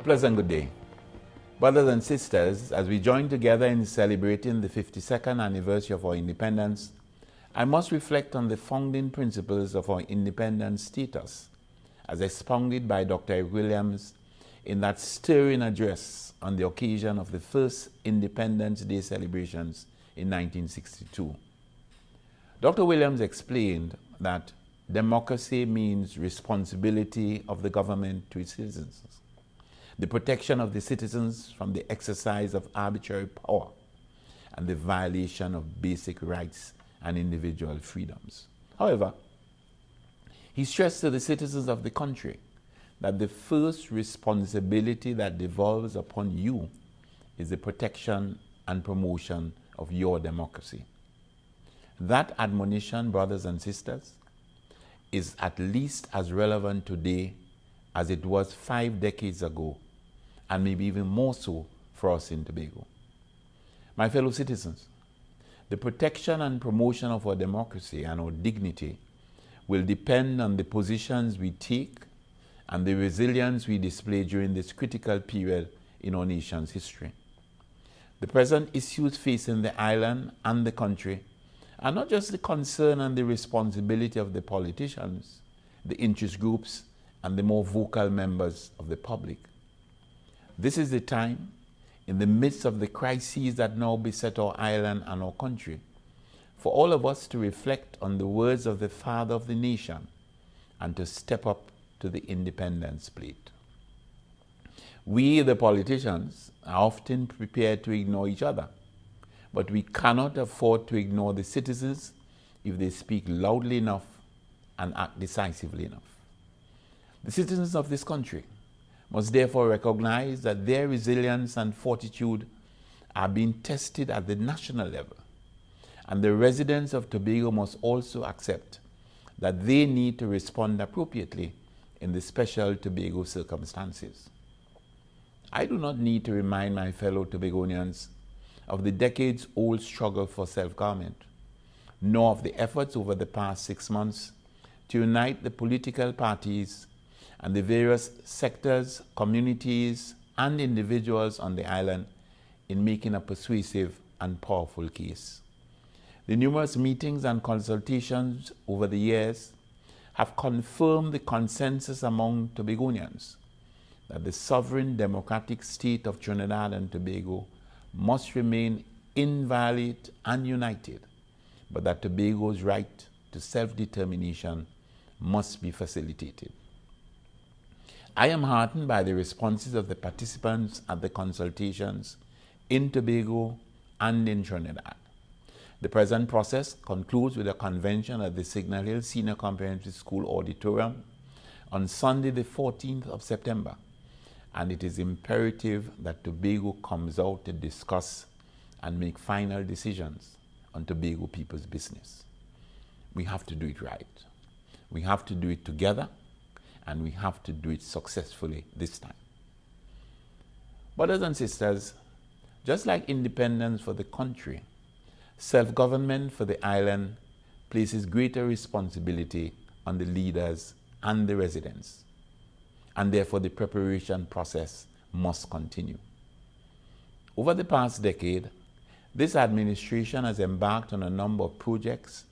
Pleasant good day. Brothers and sisters, as we join together in celebrating the 52nd anniversary of our independence, I must reflect on the founding principles of our independent status, as expounded by Dr. Eric Williams in that stirring address on the occasion of the first Independence Day celebrations in 1962. Dr. Williams explained that democracy means responsibility of the government to its citizens, the protection of the citizens from the exercise of arbitrary power, and the violation of basic rights and individual freedoms. However, he stressed to the citizens of the country that the first responsibility that devolves upon you is the protection and promotion of your democracy. That admonition, brothers and sisters, is at least as relevant today as it was 5 decades ago, and maybe even more so for us in Tobago. My fellow citizens, the protection and promotion of our democracy and our dignity will depend on the positions we take and the resilience we display during this critical period in our nation's history. The present issues facing the island and the country are not just the concern and the responsibility of the politicians, the interest groups, and the more vocal members of the public. This is the time, in the midst of the crises that now beset our island and our country, for all of us to reflect on the words of the Father of the nation and to step up to the independence plate. We, the politicians, are often prepared to ignore each other, but we cannot afford to ignore the citizens if they speak loudly enough and act decisively enough. The citizens of this country must therefore recognize that their resilience and fortitude are being tested at the national level, and the residents of Tobago must also accept that they need to respond appropriately in the special Tobago circumstances. I do not need to remind my fellow Tobagonians of the decades-old struggle for self-government, nor of the efforts over the past 6 months to unite the political parties and the various sectors, communities, and individuals on the island in making a persuasive and powerful case. The numerous meetings and consultations over the years have confirmed the consensus among Tobagonians that the sovereign democratic state of Trinidad and Tobago must remain inviolate and united, but that Tobago's right to self-determination must be facilitated. I am heartened by the responses of the participants at the consultations in Tobago and in Trinidad. The present process concludes with a convention at the Signal Hill Senior Comprehensive School Auditorium on Sunday the 14th of September, and it is imperative that Tobago comes out to discuss and make final decisions on Tobago people's business. We have to do it right. We have to do it together, and we have to do it successfully this time. Brothers and sisters, just like independence for the country, self-government for the island places greater responsibility on the leaders and the residents, and therefore the preparation process must continue. Over the past decade, this administration has embarked on a number of projects,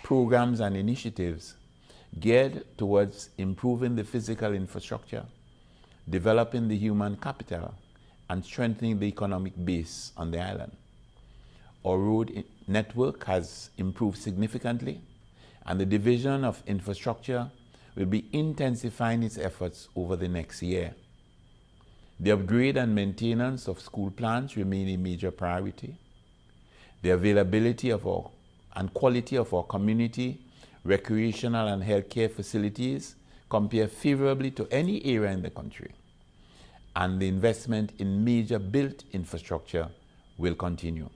programs, and initiatives geared towards improving the physical infrastructure, developing the human capital, and strengthening the economic base on the island. Our road network has improved significantly, and the Division of Infrastructure will be intensifying its efforts over the next year. The upgrade and maintenance of school plants remain a major priority. The availability of and quality of our community, recreational and healthcare facilities compare favorably to any area in the country, and the investment in major built infrastructure will continue.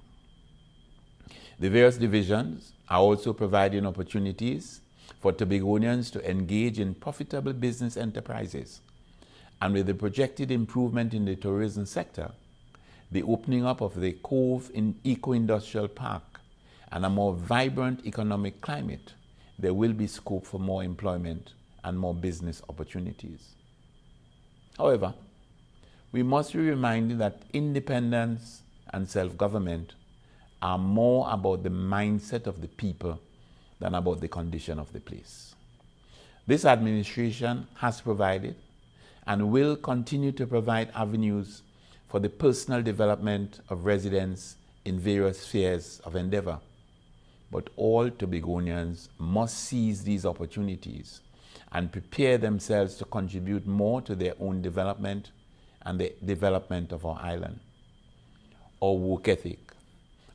The various divisions are also providing opportunities for Tobagonians to engage in profitable business enterprises, and with the projected improvement in the tourism sector, the opening up of the Cove Eco-Industrial Park, and a more vibrant economic climate, there will be scope for more employment and more business opportunities. However, we must be reminded that independence and self-government are more about the mindset of the people than about the condition of the place. This administration has provided and will continue to provide avenues for the personal development of residents in various spheres of endeavor. But all Tobagonians must seize these opportunities and prepare themselves to contribute more to their own development and the development of our island. Our work ethic,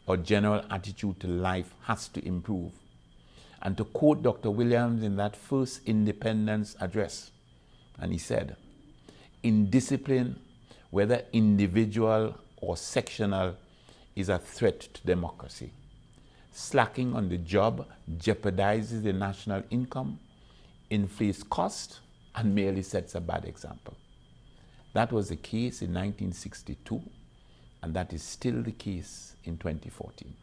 our general attitude to life has to improve. And to quote Dr. Williams in that first independence address, and he said, "Indiscipline, whether individual or sectional, is a threat to democracy. Slacking on the job jeopardizes the national income, inflates cost, and merely sets a bad example." That was the case in 1962, and that is still the case in 2014.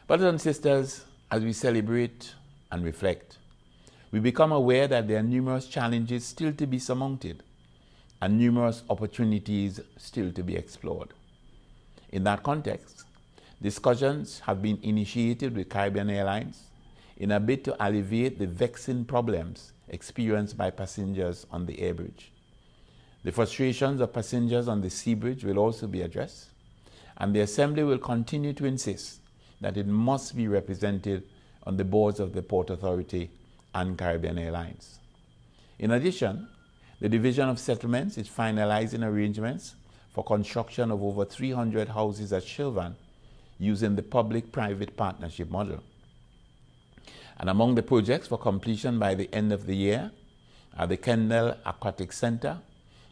Brothers and sisters, as we celebrate and reflect, we become aware that there are numerous challenges still to be surmounted and numerous opportunities still to be explored. In that context, discussions have been initiated with Caribbean Airlines in a bid to alleviate the vexing problems experienced by passengers on the air bridge. The frustrations of passengers on the sea bridge will also be addressed, and the Assembly will continue to insist that it must be represented on the boards of the Port Authority and Caribbean Airlines. In addition, the Division of Settlements is finalizing arrangements for construction of over 300 houses at Shirvan using the public-private partnership model. And among the projects for completion by the end of the year are the Kendall Aquatic Center,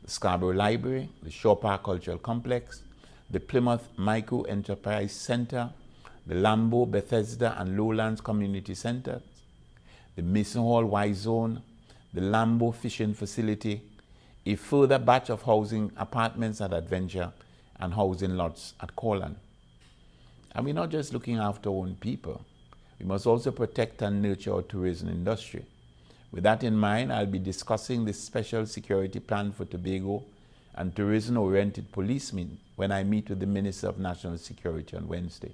the Scarborough Library, the Shore Park Cultural Complex, the Plymouth Micro Enterprise Center, the Lambo, Bethesda, and Lowlands Community Centers, the Mason Hall Y Zone, the Lambo Fishing Facility, a further batch of housing apartments at Adventure, and housing lots at Corland. And we're not just looking after our own people. We must also protect and nurture our tourism industry. With that in mind, I'll be discussing the special security plan for Tobago and tourism-oriented policing when I meet with the Minister of National Security on Wednesday.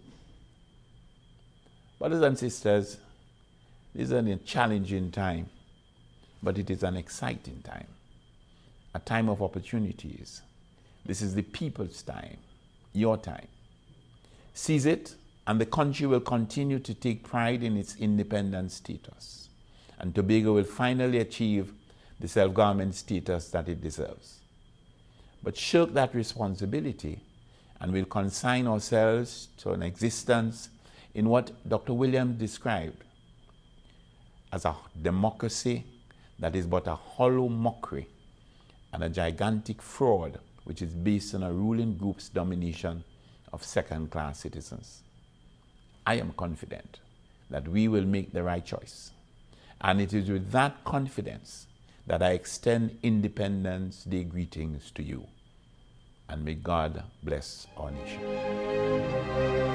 Brothers and sisters, this is a challenging time, but it is an exciting time, a time of opportunities. This is the people's time, your time. Seize it, and the country will continue to take pride in its independent status, and Tobago will finally achieve the self-government status that it deserves. But shirk that responsibility, and we'll consign ourselves to an existence in what Dr. Williams described as a democracy that is but a hollow mockery and a gigantic fraud which is based on a ruling group's domination of second-class citizens. I am confident that we will make the right choice, and it is with that confidence that I extend Independence Day greetings to you, and may God bless our nation.